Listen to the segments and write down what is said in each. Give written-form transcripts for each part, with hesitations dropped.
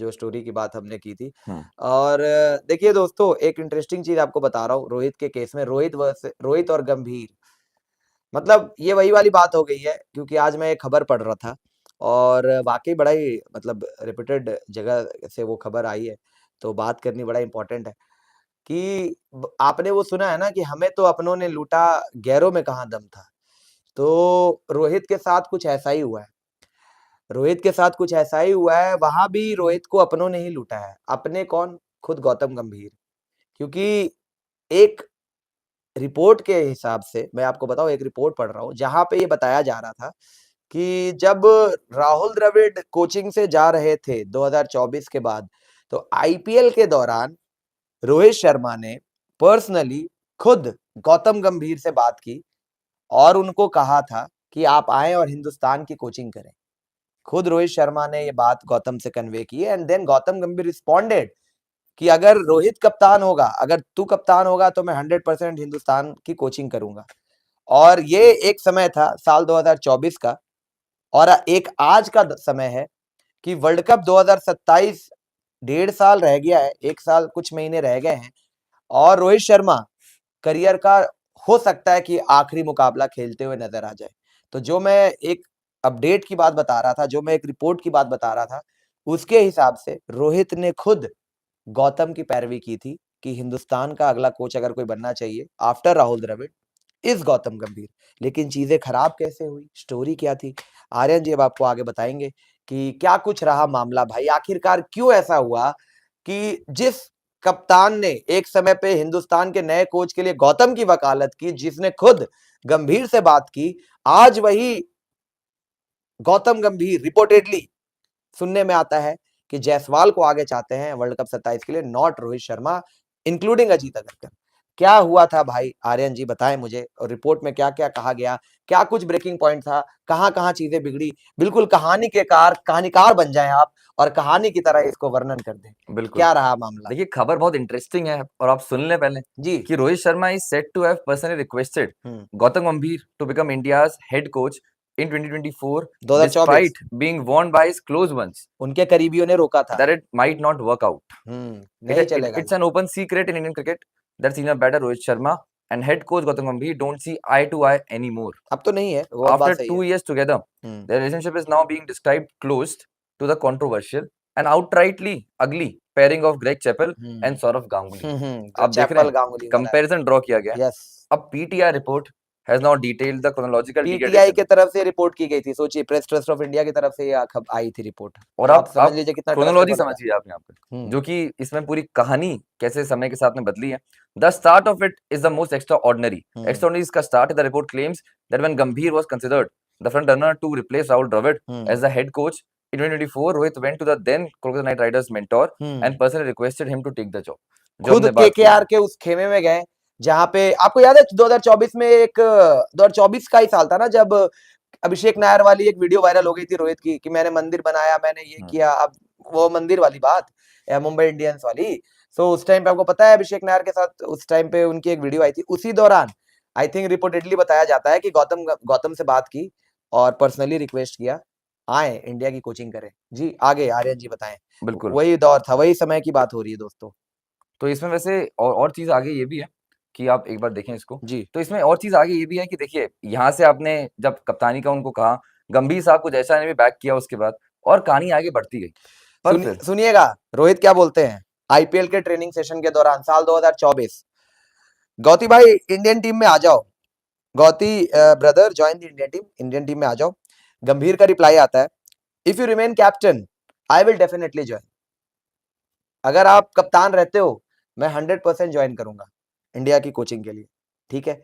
जो स्टोरी की बात हमने की थी। हम्म। और देखिए दोस्तों, एक इंटरेस्टिंग चीज आपको बता रहा हूँ रोहित के केस में, रोहित और गंभीर, मतलब ये वही वाली बात हो गई है, क्योंकि आज मैं एक खबर पढ़ रहा था और वाकई बड़ा ही मतलब रिपीटेड जगह से वो खबर आई है, तो बात करनी बड़ा इंपॉर्टेंट है कि आपने वो सुना है ना कि हमें तो अपनों ने लूटा, गैरों में कहाँ दम था। तो रोहित के साथ कुछ ऐसा ही हुआ है। रोहित के साथ कुछ ऐसा ही हुआ है, वहां भी रोहित को अपनों ने ही लूटा है। अपने कौन? खुद गौतम गंभीर। क्योंकि एक रिपोर्ट के हिसाब से, मैं आपको बताऊं, एक रिपोर्ट पढ़ रहा हूँ जहां पे ये बताया जा रहा था कि जब राहुल द्रविड़ कोचिंग से जा रहे थे 2024 के बाद, तो आईपीएल के दौरान रोहित शर्मा ने पर्सनली खुद गौतम गंभीर से बात की और उनको कहा था कि आप आए और हिंदुस्तान की कोचिंग करें। खुद रोहित शर्मा ने ये बात गौतम से कन्वे की एंड देन गौतम गंभीर रिस्पॉन्डेड कि अगर रोहित कप्तान होगा, अगर तू कप्तान होगा तो मैं 100% हिंदुस्तान की कोचिंग करूंगा। और ये एक समय था साल 2024 का, और एक आज का समय है कि वर्ल्ड कप 2027 1.5 साल रह गया है, 1 साल कुछ महीने रह गए हैं, और रोहित शर्मा करियर का हो सकता है कि आखिरी मुकाबला खेलते हुए नजर आ जाए। तो जो मैं एक अपडेट की बात बता रहा था, जो मैं एक रिपोर्ट की बात बता रहा था, उसके हिसाब से रोहित ने खुद गौतम की पैरवी की थी कि हिंदुस्तान का अगला कोच अगर कोई बनना चाहिए आफ्टर राहुल द्रविड़, इस गौतम गंभीर। लेकिन चीजें खराब कैसे हुई, स्टोरी क्या थी, आर्यन जी अब आपको आगे बताएंगे कि क्या कुछ रहा मामला। भाई आखिरकार क्यों ऐसा हुआ कि जिस कप्तान ने एक समय पे हिंदुस्तान के नए कोच के लिए गौतम की वकालत की, जिसने खुद गंभीर से बात की, आज वही गौतम गंभीर रिपोर्टेडली सुनने में आता है कि जायसवाल को आगे चाहते हैं वर्ल्ड कप 27 के लिए, नॉट रोहित शर्मा, इंक्लूडिंग अजीत अग्रकर। क्या हुआ था भाई, आर्यन जी बताएं मुझे, और रिपोर्ट में क्या क्या कहा गया, क्या कुछ ब्रेकिंग पॉइंट था, कहां कहां चीजें बिगड़ी। बिल्कुल कहानी के कहानीकार बन जाएं आप और कहानी की तरह इसको वर्णन कर दें। बिल्कुल। क्या रहा मामला? देखिए, खबर बहुत इंटरेस्टिंग है और आप सुन लें पहले जी। कि Rohit Sharma is set to have personally requested hmm. Gautam Gambhir to become India's head coach in 2024 2024 despite being warned by his close ones उनके करीबियों ने रोका था। that it might not work out. नहीं चलेगा It's ये। an open secret in Indian cricket that senior batter Rohit Sharma and head coach Gautam Gambhir don't see eye to eye anymore. अब तो नहीं है, वो बात After सही है। 2 years together, hmm. their relationship is now being described closed to the controversial and outrightly ugly pairing of Greg Chappell and Saurav Ganguly. जो आप देख रहे चैपल हैं, गांगुली वाला है। कंपैरिजन ड्रॉ किया गया है। यस। अब PTI report has now detailed the chronological PTI degradation. के तरफ से रिपोर्ट की गई थी, सोचिए, प्रेस ट्रस्ट ऑफ इंडिया की तरफ से ये आई थी रिपोर्ट। और तो आप समझ आप लीजिए कितना क्रोनोलॉजी ट्रस्टेबल होगा। समझिए आप यहाँ पे, हम्म। जो कि इसमें पूरी कहानी कैसे समय के साथ में बदली है। The start of it is the most extraordinary. Extraordinary इसका स्टार्ट है। The report claims that when Gambhir was considered the front runner to replace Rahul Dravid as the head coach in 2024, Rohit went to the then Kolkata Knight Riders mentor and personally requested him to take the job. जो खुद हमने बात की KKR के उस खेमे में गए जहां पे आपको याद है 2024 में, एक 2024 का ही साल था ना, जब अभिषेक नायर वाली एक वीडियो वायरल हो गई थी रोहित की कि मैंने मंदिर बनाया, मैंने ये किया। अब वो मंदिर वाली बात, मुंबई इंडियंस वाली। सो उस टाइम पे आपको पता है अभिषेक नायर के साथ उस टाइम पे उनकी एक वीडियो आई थी, उसी दौरान आई थिंक रिपोर्टेडली बताया जाता है कि गौतम गौतम से बात की और पर्सनली रिक्वेस्ट किया आए इंडिया की कोचिंग करें। जी आगे आर्यन जी बताएं। बिल्कुल। वही दौर था, वही समय की बात हो रही है दोस्तों। तो इसमें वैसे और चीज आगे ये भी है कि आप एक बार देखें इसको। जी। तो इसमें और चीज आगे ये भी है कि देखिए, यहाँ से आपने जब कप्तानी का उनको कहा, गंभीर साहब को जैसा ने भी बैक किया उसके बाद, और कहानी आगे बढ़ती गई। पर फिर सुनिएगा रोहित क्या बोलते हैं आईपीएल के ट्रेनिंग सेशन के दौरान साल 2024, गौती भाई इंडियन टीम में आ जाओ, Gauti brother join the Indian team में आ जाओ। गंभीर का रिप्लाई आता है, if you remain captain I will definitely join. अगर आप कप्तान रहते हो मैं 100% ज्वाइन करूंगा इंडिया की कोचिंग के लिए, ठीक है।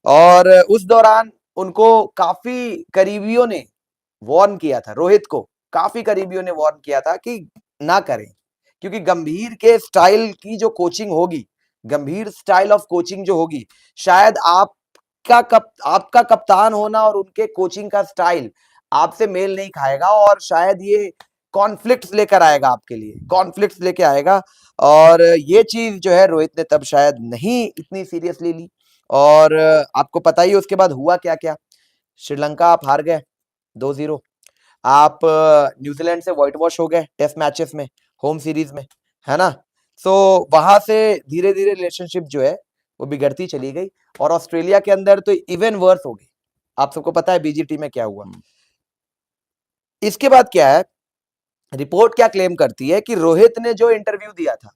और उस दौरान उनको काफी करीबियों ने वार्न किया था, रोहित को काफी करीबियों ने वार्न किया था कि ना करें, क्योंकि गंभीर के स्टाइल की जो कोचिंग होगी, गंभीर स्टाइल ऑफ कोचिंग जो होगी, शायद आपका कप्तान होना और उनके कोचिंग का स्टाइल आपसे मेल नहीं खाएगा, और शायद ये कॉन्फ्लिक्ट्स लेकर आएगा, आपके लिए कॉन्फ्लिक्ट्स लेके आएगा। और ये चीज जो है रोहित ने तब शायद नहीं इतनी सीरियसली ली। और आपको पता ही उसके बाद हुआ क्या क्या, श्रीलंका आप हार गए 2-0। आप न्यूजीलैंड से व्हाइट वॉश हो गए टेस्ट मैचेस में, होम सीरीज में, है ना। सो वहां से धीरे धीरे रिलेशनशिप जो है वो बिगड़ती चली गई, और ऑस्ट्रेलिया के अंदर तो इवन वर्स हो गई। आप सबको पता है बीजीटी में क्या हुआ। इसके बाद क्या है, रिपोर्ट क्या क्लेम करती है कि रोहित ने जो इंटरव्यू दिया था,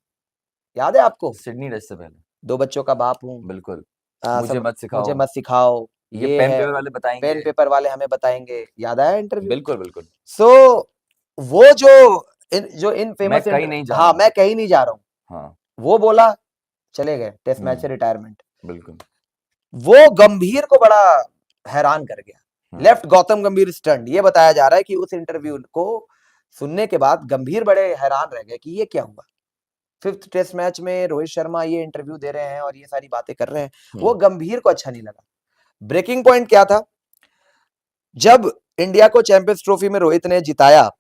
याद है आपको, सिडनी टेस्ट से पहले, 2 बच्चों का बाप हूँ, बिल्कुल, मुझे मुझे मत सिखाओ, मुझे मत सिखाओ, ये पेन पेपर वाले बताएंगे, पेन पेपर वाले हमें बताएंगे, याद आया इंटरव्यू। बिल्कुल बिल्कुल। सो वो जो इन मैं फेमस कहीं नहीं जा हाँ रहा हूँ, मैं कहीं नहीं जा रहा हूँ, हाँ, वो बोला, चले गए टेस्ट मैच से रिटायरमेंट। बिल्कुल। वो गंभीर को बड़ा हैरान कर गया, लेफ्ट गौतम गंभीर स्टंड। ये बताया जा रहा है कि उस इंटरव्यू को सुनने के बाद गंभीर बड़े हैरान रह गए कि ये क्या हुआ। 5th टेस्ट मैच में रोहित शर्मा ये इंटरव्यू दे रहे हैं और ये सारी बातें कर रहे हैं, वो गंभीर को अच्छा नहीं लगा। ब्रेकिंग पॉइंट क्या था, जब इंडिया को चैंपियंस ट्रॉफी में रोहित ने जिताया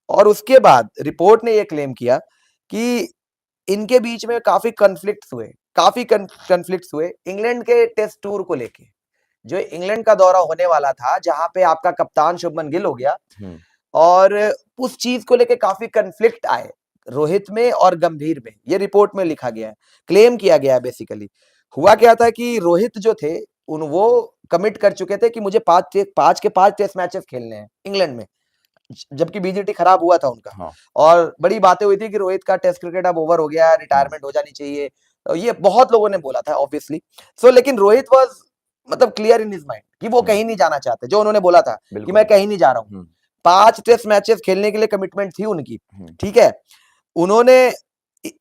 और उसके बाद रिपोर्ट ने यह क्लेम किया कि इनके बीच में काफी कन्फ्लिक्ट्स हुए इंग्लैंड के टेस्ट टूर को लेके। जो इंग्लैंड का दौरा होने वाला था, जहां पे आपका कप्तान शुभमन गिल हो गया, और उस चीज को लेके काफी कन्फ्लिक्ट आए रोहित में और गंभीर में। ये रिपोर्ट में लिखा गया है, क्लेम किया गया है। बेसिकली हुआ क्या था कि रोहित जो थे वो कमिट कर चुके थे कि मुझे 5 के 5 टेस्ट मैचेस खेलने हैं इंग्लैंड में, जबकि बीजीटी खराब हुआ था उनका। हाँ। और बड़ी बातें हुई थी कि रोहित का टेस्ट क्रिकेट अब ओवर हो गया, रिटायरमेंट हो जानी चाहिए, ये बहुत लोगों ने बोला था ऑब्वियसली। सो लेकिन रोहित वाज मतलब क्लियर इन हिज माइंड कि वो कहीं नहीं जाना चाहते, जो उन्होंने बोला था कि मैं कहीं नहीं जा रहा हूँ। 5 टेस्ट मैचेस खेलने के लिए कमिटमेंट थी उनकी, ठीक है। उन्होंने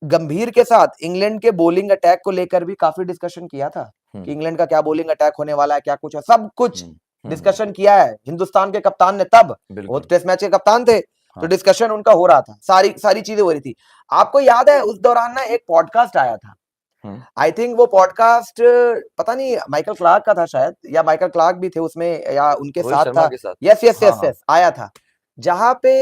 गंभीर के साथ इंग्लैंड के बॉलिंग अटैक को लेकर भी काफी डिस्कशन किया था कि इंग्लैंड का क्या बॉलिंग अटैक होने वाला है, क्या कुछ है, सब कुछ डिस्कशन किया है हिंदुस्तान के कप्तान ने। तब वो टेस्ट मैच के कप्तान थे, तो डिस्कशन उनका हो रहा था, सारी चीजें हो रही थी। आपको याद है उस दौरान ना एक पॉडकास्ट आया था, आई थिंक वो पॉडकास्ट पता नहीं माइकल क्लार्क का था शायद, या माइकल क्लार्क भी थे उसमें या उनके साथ था। यस यस यस यस आया था, जहां पे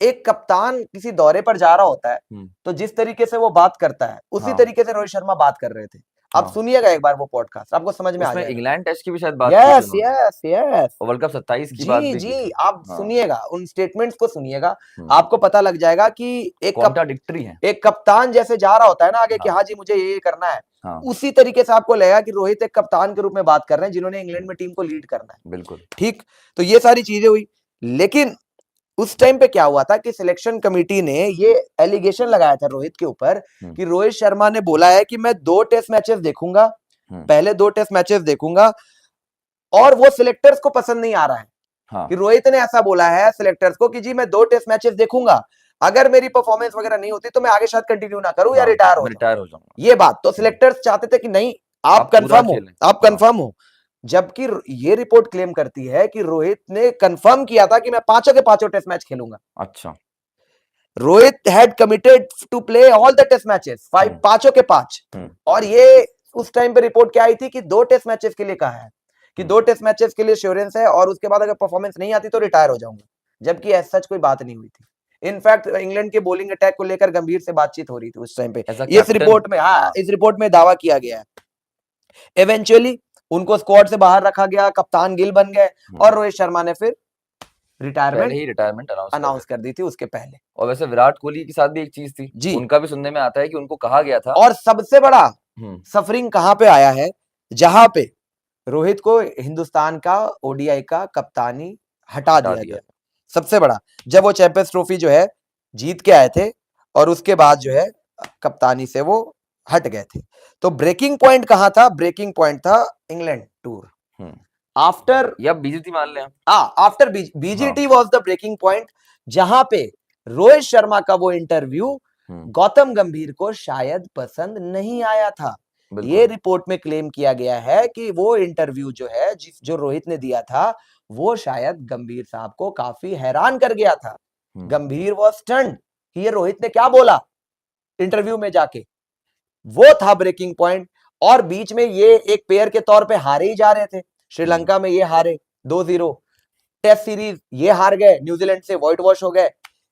एक कप्तान किसी दौरे पर जा रहा होता है, तो जिस तरीके से वो बात करता है उसी तरीके से रोहित शर्मा बात कर रहे थे। आप सुनिएगा एक बार वो पॉडकास्ट, आपको समझ में आ जाएगा। इंग्लैंड टेस्ट की भी शायद बात yes yes yes world cup 27 की बात भी जी आप सुनिएगा, उन स्टेटमेंट्स को सुनिएगा, आपको पता लग जाएगा कि एक कप्तान जैसे जा रहा होता है ना आगे कि हाँ जी मुझे ये करना है, उसी तरीके से आपको लगेगा कि रोहित एक कप्तान के रूप में बात कर रहे हैं जिन्होंने इंग्लैंड में टीम को लीड करना है। बिल्कुल ठीक, तो ये सारी चीजें हुई। लेकिन उस टाइम पे क्या हुआ था कि सिलेक्शन कमेटी ने ये एलिगेशन लगाया था रोहित के ऊपर कि रोहित शर्मा ने बोला है कि मैं 2 टेस्ट मैचेस देखूंगा, पहले 2 टेस्ट मैचेस देखूंगा, और वो सिलेक्टर्स को पसंद नहीं आ रहा है कि रोहित ने ऐसा बोला है सिलेक्टर्स को कि जी मैं 2 टेस्ट मैचेस देखूंगा, अगर मेरी परफॉर्मेंस वगैरह नहीं होती तो मैं आगे शायद कंटिन्यू ना करूं या रिटायर हो जाऊं। ये बात तो सिलेक्टर्स चाहते थे कि नहीं आप कंफर्म हो। जबकि ये रिपोर्ट क्लेम करती है कि रोहित ने कंफर्म किया था कि मैं 5 के 5 टेस्ट मैच खेलूंगा। अच्छा, Rohit had committed to play all the test matches, 5 के 5। और ये उस टाइम पे रिपोर्ट क्या आई थी कि 2 टेस्ट मैचेस के लिए कहा है कि 2 टेस्ट मैचेस के लिए श्योरेंस है, और उसके बाद अगर परफॉर्मेंस नहीं आती तो रिटायर हो जाऊंगा, जबकि ऐसा सच कोई बात नहीं हुई थी। इनफैक्ट इंग्लैंड के बॉलिंग अटैक को लेकर गंभीर से बातचीत हो रही थी उस टाइम पे, इस रिपोर्ट में दावा किया गया है। इवेंचुअली उनको स्क्वाड से बाहर रखा गया, कप्तान गिल बन गए, और रोहित शर्मा ने फिर रिटायरमेंट अनाउंस कर दी थी उसके पहले। और वैसे विराट कोहली के साथ भी एक चीज थी जी, उनका भी सुनने में आता है कि उनको कहा गया था। और सबसे बड़ा सफरिंग कहां पे आया है, जहां पे रोहित को हिंदुस्तान का ओडीआई का कप्तानी हटा दिया गया। सबसे बड़ा, जब वो चैंपियंस ट्रॉफी जो है जीत के आए थे और उसके बाद जो है कप्तानी से वो हट गए थे। तो ब्रेकिंग पॉइंट कहां था? ब्रेकिंग पॉइंट था इंग्लैंड टूर। आफ्टर या बीजीटी मान लें, after BGT was the breaking point, जहां पे रोहित शर्मा का वो इंटरव्यू गौतम गंभीर को शायद पसंद नहीं आया था। ये रिपोर्ट में क्लेम किया गया है कि वो इंटरव्यू जो है जो रोहित ने दिया था वो शायद गंभीर साहब को काफी हैरान कर गया था। गंभीर वाज स्टन्ड कि ये रोहित ने क्या बोला इंटरव्यू में जाके, वो था ब्रेकिंग पॉइंट। और बीच में ये एक पेयर के तौर पे हारे ही जा रहे थे। श्रीलंका में ये हारे 2-0, टेस्ट सीरीज ये हार गए, न्यूजीलैंड से व्हाइट वॉश हो गए,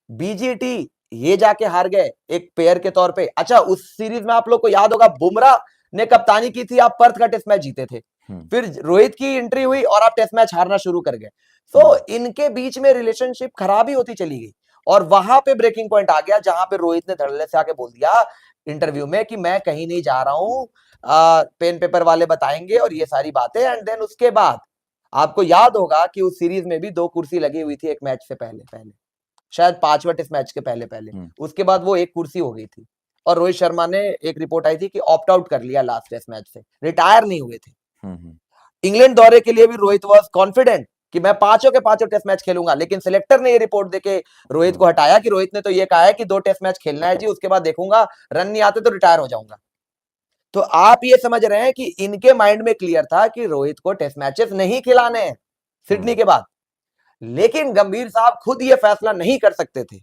बीजीटी ये जाके हार गए एक पेयर के तौर पे। अच्छा, उस सीरीज में आप लोग को याद होगा बुमराह ने कप्तानी की थी, आप पर्थ का टेस्ट मैच जीते थे, फिर रोहित की एंट्री हुई और आप टेस्ट मैच हारना शुरू कर गए। तो इनके बीच में रिलेशनशिप खराब ही होती चली गई और वहां पे ब्रेकिंग पॉइंट आ गया जहां पे रोहित ने धड़ल्ले से आके बोल दिया इंटरव्यू में कि मैं कहीं नहीं जा रहा हूं, पेन पेपर वाले बताएंगे और ये सारी बातें। एंड देन उसके बाद आपको याद होगा कि उस सीरीज में भी 2 कुर्सी लगी हुई थी एक मैच से पहले पहले, शायद 5वां टेस्ट मैच के पहले पहले, उसके बाद वो 1 कुर्सी हो गई थी और रोहित शर्मा ने एक रिपोर्ट आई थी कि ऑप्ट आउट कर लिया लास्ट टेस्ट मैच से, रिटायर नहीं हुए थे। इंग्लैंड दौरे के लिए भी रोहित वाज कॉन्फिडेंट कि मैं 5 के 5 टेस्ट मैच खेलूंगा, लेकिन सिलेक्टर ने ये रिपोर्ट देके रोहित को हटाया कि रोहित ने तो ये कहा है कि 2 टेस्ट मैच खेलना है जी, उसके बाद देखूंगा, रन नहीं आते तो रिटायर हो जाऊंगा। तो आप ये समझ रहे हैं कि इनके माइंड में क्लियर था कि रोहित को टेस्ट मैचेस नहीं खिलाने हैं सिडनी के बाद, लेकिन गंभीर साहब खुद ये फैसला नहीं कर सकते थे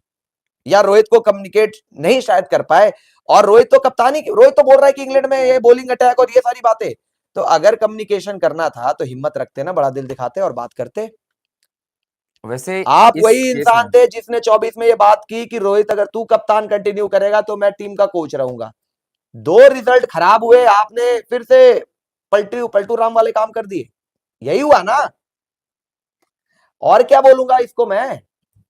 या रोहित को कम्युनिकेट नहीं शायद कर पाए। और रोहित तो कप्तानी, रोहित तो बोल रहा है कि इंग्लैंड में ये बॉलिंग अटैक और ये सारी बातें, तो अगर कम्युनिकेशन करना था तो हिम्मत रखते ना, बड़ा दिल दिखाते और बात करते। वैसे आप इस वही केस इंसान में थे जिसने 24 में ये बात की कि रोहित अगर तू कप्तान कंटिन्यू करेगा तो मैं टीम का कोच रहूंगा। 2 रिजल्ट खराब हुए, आपने फिर से पलटू राम वाले काम कर दिए, यही हुआ ना। और क्या बोलूंगा इसको मैं,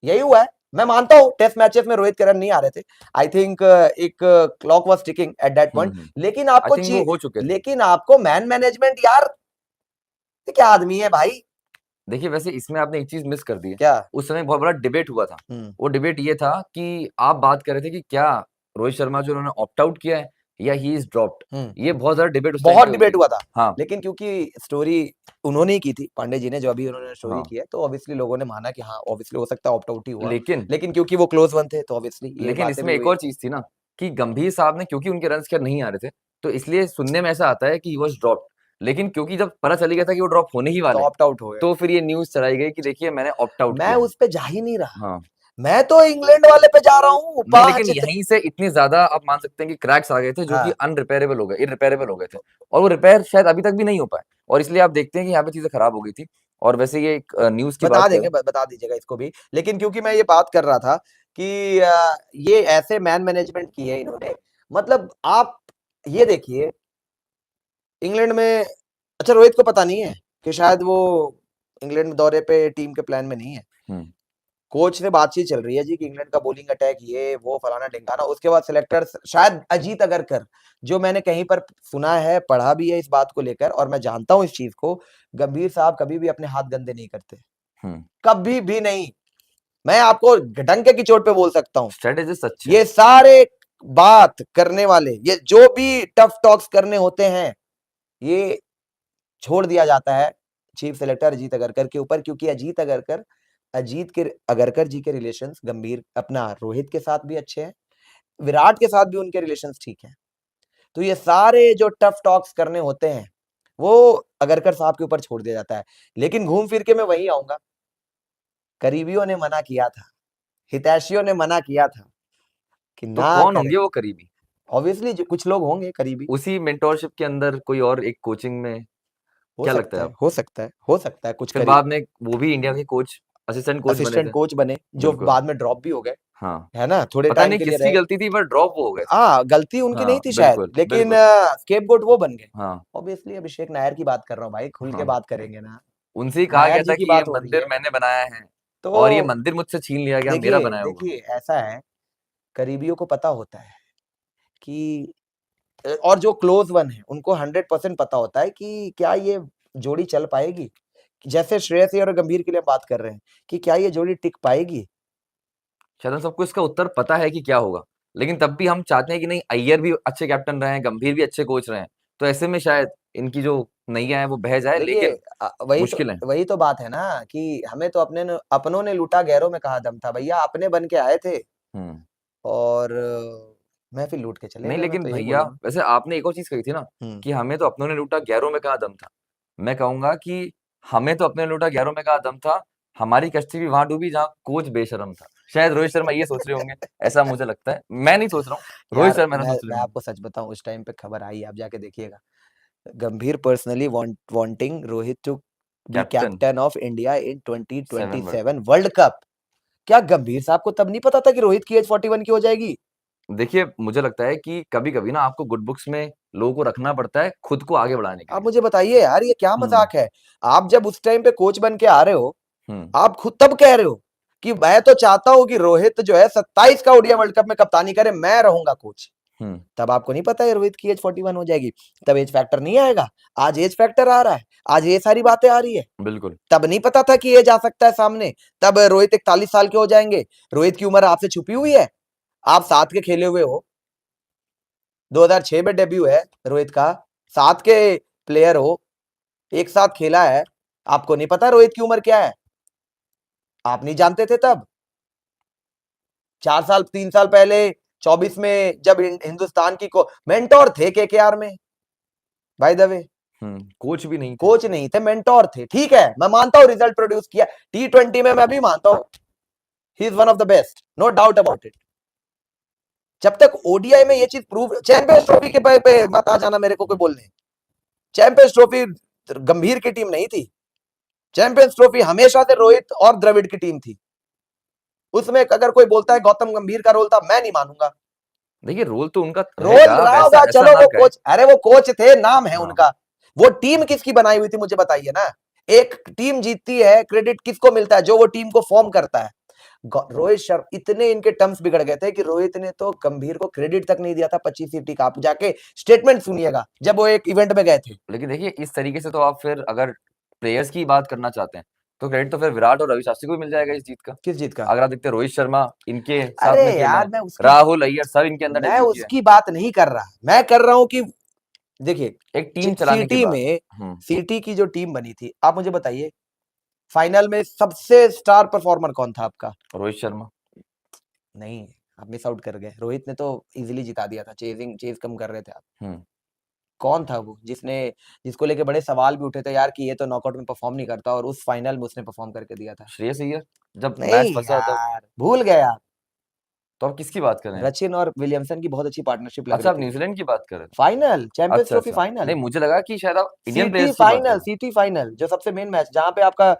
यही हुआ है। मैं मानता हूं टेस्ट मैचेस में रोहित के रन नहीं आ रहे थे, आई थिंक एक clock was ticking at that point, लेकिन आई आपको थिंक वो हो चुके थे। लेकिन आपको मैन मैनेजमेंट यार, ये क्या आदमी है भाई। देखिए वैसे इसमें आपने एक चीज मिस कर दी है। क्या? उस समय बहुत बड़ा डिबेट हुआ था। वो डिबेट ये था कि आप बात कर रहे थे कि क्या रोहित शर्मा जो उन्होंने ऑप्ट आउट किया है या ही इज ड्रॉप्ड। ये बहुत ज्यादा डिबेट उस टाइम बहुत पे हुई डिबेट थी। हुआ था। हाँ लेकिन क्योंकि स्टोरी उन्होंने ही की थी, पांडे जी ने, जो अभी उन्होंने स्टोरी हाँ की है, तो ऑब्वियसली लोगों ने माना कि हाँ ऑब्वियसली हो सकता है ऑप्ट आउट ही हुआ, लेकिन लेकिन क्योंकि वो क्लोज वन थे तो ऑब्वियसली ये लेकिन बातें भी इसमें एक हुई। और चीज थी ना कि गंभीर साहब ने, क्योंकि उनके रन्स खैर नहीं आ रहे थे, तो इसलिए सुनने में ऐसा आता है कि ही वाज ड्रॉप्ड। लेकिन क्योंकि जब पता चली गया था कि वो ड्रॉप होने ही तो वाले हैं, ऑप्ट आउट हो गए। तो फिर ये न्यूज चलाई गई कि देखिए मैंने ऑप्ट आउट मैं किया है। उस पे जा ही नहीं रहा, हाँ मैं तो इंग्लैंड वाले पे जा रहा हूँ। नहीं, लेकिन यहीं से इतने ज्यादा आप मान सकते हैं कि क्रैक्स आ गए थे जो कि हाँ, अनरिपेयरेबल हो गए, इररिपेयरेबल हो गए थे, और वो रिपेयर शायद अभी तक भी नहीं हो पाए, और इसलिए आप देखते हैं कि यहाँ पे चीजें खराब हो गई थी। और वैसे ये एक न्यूज की बता बात देंगे, करें। बता दीजिएगा इसको भी। लेकिन क्योंकि मैं ये बात कर रहा था कि ये ऐसे मैन मैनेजमेंट की है इन्होंने, मतलब आप ये देखिए इंग्लैंड में, अच्छा रोहित को पता नहीं है कि शायद वो इंग्लैंड दौरे पे टीम के प्लान में नहीं है। हम्म कोच से बातचीत चल रही है जी कि इंग्लैंड का बॉलिंग अटैक ये वो फलाना ढिंकाना, उसके बाद सिलेक्टर शायद अजीत अगरकर, जो मैंने कहीं पर सुना है, पढ़ा भी है इस बात को लेकर और मैं जानता हूं इस चीज को, गंभीर साहब कभी भी अपने हाथ गंदे नहीं करते, हम्म कभी भी नहीं। मैं आपको डंके की चोट पे बोल सकता हूं, स्ट्रेटेजिस्ट अच्छे हैं। ये सारे बात करने वाले, ये जो भी टफ टॉक्स करने होते हैं, ये छोड़ दिया जाता है चीफ सेलेक्टर अजीत अगरकर के ऊपर, क्योंकि अगरकर जी के रिलेशंस गंभीर अपना रोहित के साथ भी अच्छे हैं, विराट के साथ भी उनके रिलेशंस ठीक हैं। तो ये सारे जो टफ टॉक्स करने होते हैं वो अगरकर साहब के ऊपर छोड़ दिया जाता है। लेकिन घूम फिर के मैं वही आऊंगा, करीबियों ने मना किया था, हितैषियों ने मना किया था कि तो ना कौन करें। होंगे वो करीबी? ऑब्वियसली कुछ लोग होंगे करीबी, उसी मेंटोरशिप के अंदर कोई और एक कोचिंग में? हो क्या लगता सकता है है, आपको? हो सकता है, हो सकता है कुछ फिर करीब बाद में वो भी इंडिया के कोच, असिस्टेंट कोच बने असिस्टेंट थे। कोच बने, जो बिल्कुल। बाद में ड्रॉप भी हो गए, हाँ है ना, थोड़े पता टाइम नहीं के लिए किसकी रहे। गलती थी पर ड्रॉप वो हो गए थे। हाँ, गलती उनकी नहीं हाँ थी शायद, बिल्कुल लेकिन बिल्कुल। स्केपगोट वो बन गए। हाँ ऑब्वियसली अभिषेक नायर की बात कर रहा हूँ भाई, खुल के हाँ बात करेंगे ना, उनसे ही कहा नायर गया जी था की कि ये बात हो रही मंदिर है। मैंने बनाया है, और ये तो मंदिर मुझसे छीन लिया गया, मेरा देखिए बनाया हुआ। देखिए ऐसा है, करीबियों को पता होता है कि और जो क्लोज वन है उनको 100% पता होता है कि क्या ये जोड़ी चल पाएगी। जैसे श्रेयस अय्यर और गंभीर के लिए हम बात कर रहे हैं कि क्या ये जोड़ी टिक पाएगी। शायद हम सबको इसका उत्तर पता है कि क्या होगा, लेकिन तब भी हम चाहते हैं कि नहीं, अय्यर भी अच्छे कैप्टन रहे हैं, गंभीर भी अच्छे कोच रहे हैं, तो ऐसे में शायद इनकी जो नैया है वो बह जाए, देखिए लेकिन मुश्किल है। वही तो बात है ना कि हमें तो अपनों ने लूटा गैरों में कहा दम था भैया, अपने बन के आए थे हम्म और महफिल लूट के चले नहीं गए, मैं लेकिन तो यही भैया बोलूंगा। वैसे आपने एक और चीज कही थी ना हम्म। कि हमें तो अपनों ने लूटा, गैरों में कहाँ दम था। मैं कहूंगा कि हमें तो अपने ने लूटा, गैरों में कहाँ दम था। हमारी कश्ती भी वहां डूबी जहाँ कोच बेशरम था। शायद रोहित शर्मा ये सोच रहे होंगे, ऐसा मुझे लगता है। मैं नहीं सोच रहा हूँ, रोहित यार शर्मा ऐसा सोच रहे मैं होंगे। आपको सच बताऊं, उस टाइम पे खबर आई, आप जाके देखिएगा, Gambhir personally wanting Rohit to be captain captain of India in 7 world cup. 2027 world cup. क्या गंभीर साहब को तब नहीं पता था कि रोहित की एज 41 की हो जाएगी? देखिए मुझे लगता है कि कभी-कभी ना आपको गुड बुक्स में लोगों को रखना पड़ता है खुद को आगे बढ़ाने के आप लिए। मुझे बताइए यार, ये क्या हुँ, मजाक है? आप जब उस टाइम पे कोच बन के आ रहे हो, हुँ, आप खुद तब कह रहे हो कि मैं तो चाहता हूं कि रोहित जो है 27 का ओडीआई वर्ल्ड कप में कप्तानी करे, मैं रहूंगा कोच। हुँ, तब आपको नहीं पता है रोहित की एज 41 हो जाएगी, तब एज फैक्टर नहीं आएगा। आज एज फैक्टर आ रहा है, आज ये सारी बातें आ रही है। बिल्कुल। तब नहीं पता था कि एज आ सकता है सामने, तब रोहित 41 साल के हो जाएंगे। रोहित की उम्र आपसे छुपी हुई है, आप साथ के खेले हुए हो, 2006 में डेब्यू है रोहित का, साथ के प्लेयर हो, एक साथ खेला है, आपको नहीं पता रोहित की उम्र क्या है? आप नहीं जानते थे तब? 4 साल 3 साल पहले 24 में जब हिंदुस्तान की को मेंटोर थे केकेआर में, बाय द वे। कोच भी नहीं थे। कोच नहीं थे, मेंटोर थे। ठीक है, मैं मानता हूं रिजल्ट प्रोड्यूस किया T20 में, मैं भी मानता हूं he is one of the best, no doubt about it. जब तक ओडीआई में ये चीज प्रूव, चैंपियंस ट्रॉफी के पे मत आ जाना मेरे को कोई बोलने। चैंपियंस ट्रॉफी गंभीर की टीम नहीं थी, चैंपियंस ट्रॉफी हमेशा से रोहित और द्रविड़ की टीम थी। उसमें अगर कोई बोलता है गौतम गंभीर का रोल था, मैं नहीं मानूंगा। देखिए रोल तो उनका रोल रहेगा, आप रहा ऐसा होगा, ऐसा चलो ना वो कहें। कोच, अरे वो कोच थे, नाम है हाँ, उनका। वो टीम किसकी बनाई हुई थी मुझे बताइए ना। एक टीम जीतती है, क्रेडिट किसको मिलता है? जो वो टीम को फॉर्म करता है। रोहित शर्मा, इतने इनके टर्म्स बिगड़ गए थे कि रोहित ने तो गंभीर को क्रेडिट तक नहीं दिया था 25 सीटी का। आप जाके स्टेटमेंट सुनिएगा जब वो एक इवेंट में गए थे। लेकिन देखिए इस तरीके से तो आप फिर अगर प्लेयर्स की बात करना चाहते हैं, तो क्रेडिट तो फिर विराट और रवि शास्त्री को भी मिल जाएगा इस जीत का। किस जीत का? अगर आप देखते हैं रोहित शर्मा इनके साथ अरे में खेले यार, हैं, राहुल, अय्यर सब इनके अंदर मैं डेब्यू किया है। उसकी बात नहीं कर रहा, मैं कर रहा हूं कि एक देखिए टीम चलाने के सिटी बाद। में, हुँ, सिटी की जो टीम बनी थी, आप मुझे बताइए फाइनल में सबसे स्टार परफॉर्मर कौन था आपका? रोहित शर्मा। नहीं, आप मिस आउट कर गए। रोहित ने तो इजीली जिता दिया था, चेज कम कर रहे थे आप। हुँ, कौन था वो जिसको लेके बड़े सवाल भी उठे थे यार कि ये तो नॉकआउट में परफॉर्म नहीं करता, और उस फाइनल में उसने परफॉर्म करके दिया था। श्रेयस अय्यर जब मैच नहीं फँसा तब। यार, भूल गए आप। तो आप किसकी बात कर रहे हैं? सचिन और विलियमसन की बहुत अच्छी पार्टनरशिप लग अच्छा रही आप थी। न्यूज़ीलैंड की बात कर रहे थे। फाइनल, चैंपियंस अच्छा, ट्रॉफी अच्छा। फाइनल, नहीं मुझे लगा कि शायद आप इंडियन सिटी प्लेयर्स की बात कर फाइनल, रहे हैं। सिटी फाइनल जो सबसे मेन मैच, जहां पे आपका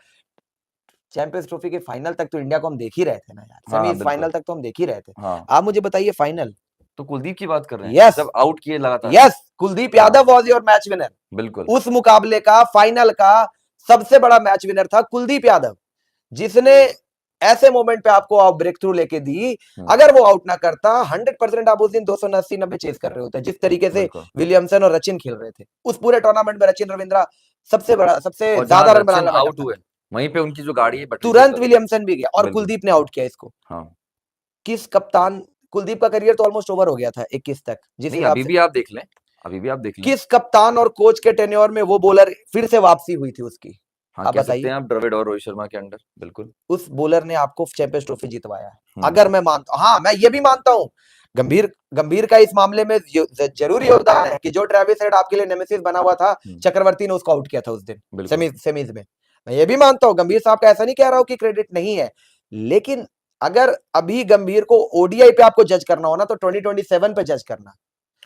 चैंपियंस ट्रॉफी के फाइनल तक तो इंडिया को हम देख ही रहे थे ना यार, हाँ, हाँ, सेमीज बिल्कुल। फाइनल तक तो हम देख ही रहे थे। हाँ, आप मुझे बताइए फाइनल। तो कुलदीप की बात कर रहे हैं, यस, जब आउट किए लगातार। यस, कुलदीप हाँ, Yadav was your match winner. बिल्कुल। उस मुकाबले का, फाइनल का सबसे बड़ा मैच विनर था कुलदीप यादव, जिसने ऐसे मोमेंट पे आपको आउट ब्रेक थ्रू लेके दी। हुँ, अगर वो आउट ना करता, 100% आप उस दिन 280-90 चेस कर रहे होते। जिस तरीके से बिल्कुल। विलियमसन और रचिन खेल रहे थे उस पूरे टूर्नामेंट में, रचिन रविंद्रा सबसे और जहाँ ज्यादा रन बनाने रचिन वाला बैटर आउट था। हुए, वहीं पे उनकी जो गाड़ी है बटरी से तुरंत चल गई। विलियमसन भी गया और बिल्कुल, कुलदीप ने आउट किया इसको। हाँ। किस कप्तान, कुलदीप का करियर तो ऑलमोस्ट ओवर हो गया था 21 तक, जिस नहीं हिसाब अभी से भी आप देख लें, अभी भी आप देख लें। किस कप्तान और कोच के टेन्योर में वो बॉलर फिर से वापसी हुई थी उसकी, हाँ, आप कह सकते बताइए। हैं आप द्रविड़ और रोहित शर्मा के अंडर, बिल्कुल। उस बॉलर ने आपको चैंपियंस ट्रॉफी जितवाया है। हुँ, अगर मैं मानता, हाँ मैं ये भी मानता हूं गंभीर गंभीर का इस मामले में जरूरी योगदान है कि जो ट्रेविस हेड आपके लिए नेमेसिस बना हुआ था, हुँ, चक्रवर्ती ने उसको आउट किया था उस दिन बिल्कुल। सेमीज में। मैं ये भी मानता हूं, गंभीर साहब का ऐसा नहीं कह रहा हूं कि क्रेडिट नहीं है, लेकिन अगर अभी गंभीर को ओडीआई पे आपको जज करना हो ना, तो 2027 पे जज करना,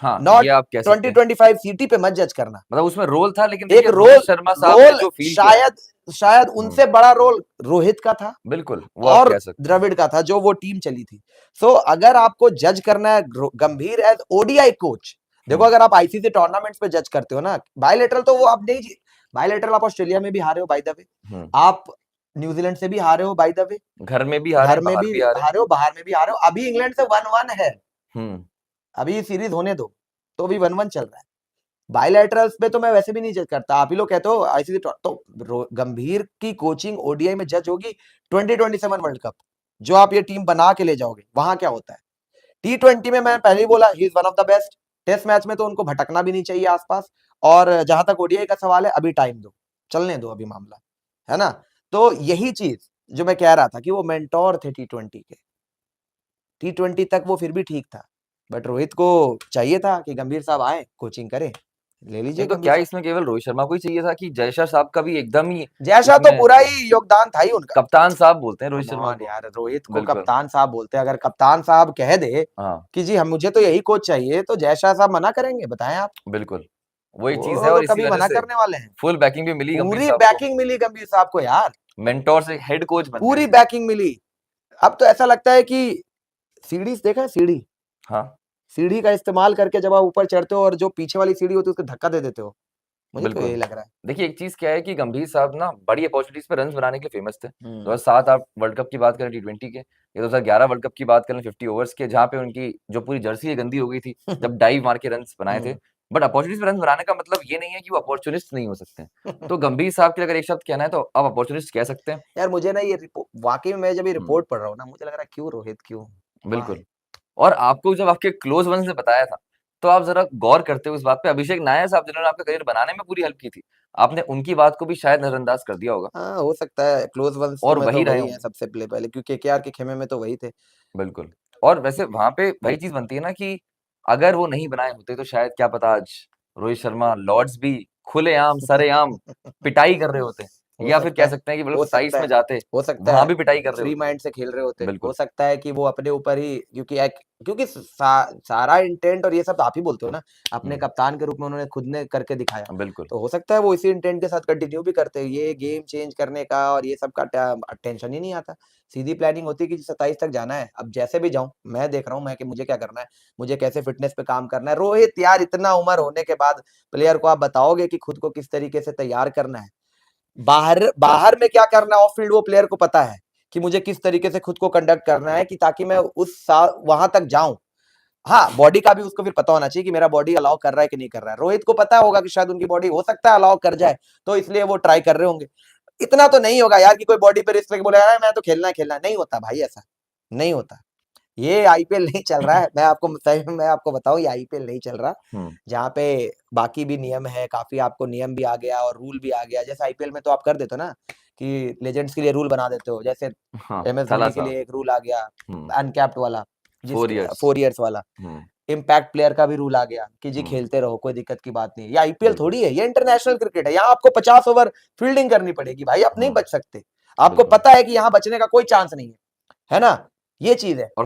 हाँ, ये नॉट आप कह सकते हैं। 2025 सीटी पे मत जज करना। मतलब उसमें रोल था लेकिन एक देखिए रोहित रोल शर्मा साहब ने रोल जो फ़ील किया। शायद शायद हुँ, उनसे बड़ा रोल रोहित का था बिल्कुल, वो आप और कह सकते हैं। द्रविड़ का था, जो वो टीम चली थी। सो अगर आपको जज करना है गंभीर एज ओडीआई कोच, देखो हुँ, अगर आप आईसीसी टूर्नामेंट्स पे जज करते हो ना, बायलेटरल तो वो आप नहीं, बायलेटरल आप ऑस्ट्रेलिया में भी हारे हो बाय द वे, हुँ। आप न्यूजीलैंड से भी हारे हो बाय द वे, घर में भी हारे घर हैं, में बाहर भी भी हारे हैं। हारे हो, बाहर में भी हारे हो। अभी इंग्लैंड से 1-1 है, हुँ, अभी सीरीज होने दो, तो अभी 1-1 चल रहा है। बायलैटरल्स पे तो मैं वैसे भी नहीं जज करता, आप ही लोग कहते हो आईसीसी तो गंभीर की कोचिंग ओडीआई में जज होगी 2027 वर्ल्ड कप, जो आप ये टीम बना के ले जाओगे, वहां क्या होता है। T20 में मैं पहले ही बोला he is one of the best. Test match में तो उनको भटकना भी नहीं चाहिए आसपास। और जहां तक ओडीआई का सवाल है, अभी टाइम दो, चलने दो अभी मामला, है ना। तो यही चीज जो मैं कह रहा था कि वो मेंटोर थे T20 के, T20 तक वो फिर भी ठीक था, बट रोहित को चाहिए था कि गंभीर साहब आए, कोचिंग करें, ले लीजिए नहीं तो गंभीर क्या साहब। इसमें केवल रोहित शर्मा को ही चाहिए था कि जयशा साहब का भी एकदम ही जैसा तो इसमें पूरा ही योगदान था ही उनका। कप्तान साहब बोलते हैं रोहित कम शर्मा ऑन को। यार, रोहित को बिल्कुल, कप्तान साहब बोलते हैं। अगर कप्तान साहब कह दे हाँ, कि जी हम मुझे तो यही कोच चाहिए, तो जयशाह साहब मना करेंगे? बताएं आप। बिल्कुल। वही चीज़ है वो तो और इसी कभी वजह मना से करने वाले हैं? फुल बैकिंग भी मिली गंभीर पूरी साहब को। बैकिंग मिली गंभीर साहब को यार, मेंटोर से हेड कोच बन गए पूरी थे। बैकिंग मिली। अब तो ऐसा लगता है कि सीढ़ी देखा है, सीढ़ी हाँ सीढ़ी का इस्तेमाल करके जब आप ऊपर चढ़ते हो और जो पीछे वाली सीढ़ी होती है उसको धक्का दे देते हो। मुझे तो बिल्कुल। यही लग रहा है। देखिए एक चीज क्या है कि गंभीर साहब ना बड़ी अपॉर्चुनिटीज पे रन्स बनाने के लिए फेमस थे। हम्म 2007 आप वर्ल्ड कप की बात करें टी20 के, या 2011 वर्ल्ड कप की बात करें 50 ओवर्स के, जहाँ पे उनकी जो पूरी जर्सी है गंदी हो गई थी जब डाइव मार के रन्स बनाए थे। बट अपॉर्चुनिटीज पे रन्स बनाने का मतलब ये नहीं है कि वो अपॉर्चुनिस्ट नहीं हो सकते हैं। तो गंभीर साहब के लिए अगर एक शब्द कहना है तो आप अपॉर्चुनिस्ट कह सकते हैं। यार मुझे ना ये वाकई में मैं जब ये हम्म, रिपोर्ट पढ़ रहा हूँ ना, मुझे लग रहा है क्यों रोहित, क्यों, बिल्कुल। व्हाई। और आपको जब आपके क्लोज वंस ने बताया था, तो आप जरा गौर करते हो इस बात पे, अभिषेक नायर साहब जिन्होंने आपका करियर बनाने में पूरी हेल्प की थी, आपने उनकी बात को भी शायद नजरअंदाज कर दिया होगा। हाँ हो सकता है, क्लोज वंस तो और में तो वही रहे वही है होंगे। सबसे पहले, क्योंकि केकेआर के खेमे में तो वही थे। बिल्कुल। और वैसे वहां पे वही चीज बनती है ना कि अगर वो नहीं बनाए होते तो शायद क्या पता आज रोहित शर्मा लॉर्ड्स भी खुलेआम सरेआम पिटाई कर रहे होते, हो या फिर सकता कह है, सकते हैं कि हो मतलब सकता 27 है, में जाते हो सकता वहां है। भी पिटाई कर रहे फ्री होते। माइंड से खेल रहे होते, हो बिल्कुल। सकता है कि वो अपने ऊपर ही, क्योंकि सारा इंटेंट और ये सब तो आप ही बोलते हो ना, अपने हम्म, कप्तान के रूप में उन्होंने खुद ने करके दिखाया। बिल्कुल। तो हो सकता है वो इसी इंटेंट के साथ कंटिन्यू भी करते हैं, ये गेम चेंज करने का और ये सब का टेंशन ही नहीं आता। सीधी प्लानिंग होती है कि 27 तक जाना है, अब जैसे भी जाऊं, मैं देख रहा हूं मैं कि मुझे क्या करना है, मुझे कैसे फिटनेस पे काम करना है। रोहित यार, इतना उम्र होने के बाद प्लेयर को आप बताओगे कि खुद को किस तरीके से तैयार करना है, बाहर बाहर में क्या करना है ऑफ फील्ड, वो प्लेयर को पता है कि मुझे किस तरीके से खुद को कंडक्ट करना है कि ताकि मैं वहां तक जाऊं। हाँ, बॉडी का भी उसको फिर पता होना चाहिए कि मेरा बॉडी अलाउ कर रहा है कि नहीं कर रहा है। रोहित को पता होगा कि शायद उनकी बॉडी हो सकता है अलाउ कर जाए, तो इसलिए वो ट्राई कर रहे होंगे। इतना तो नहीं होगा यार कि कोई बॉडी पे रिस्क लेके बोले यार मैं तो खेलना है, खेलना नहीं होता भाई, ऐसा नहीं होता। ये आईपीएल नहीं चल रहा है, मैं आपको सही में मैं आपको बताऊं, ये आईपीएल नहीं चल रहा हम्म, जहाँ पे बाकी भी नियम है, काफी आपको नियम भी आ गया और रूल भी आ गया। जैसे आईपीएल में तो आप कर देते हो ना कि लेजेंड्स के लिए रूल बना देते हो, जैसे हाँ एम एस थला धोनी के साहब। लिए एक रूल आ गया, हम्म, अनकैप्ड वाला, 4 जिसके इयर्स। 4 इयर्स वाला। हम्म, इम्पैक्ट प्लेयर का भी रूल आ गया कि जी हम्म, खेलते रहो, कोई दिक्कत की बात नहीं है। ये आईपीएल बिल्कुल। थोड़ी है, ये इंटरनेशनल क्रिकेट है, यहाँ आपको 50 ओवर फील्डिंग करनी पड़ेगी भाई, आप नहीं हम्म, बच सकते। आपको बिल्कुल। पता है कि यहाँ बचने का कोई चांस नहीं है ना, ये चीज है। और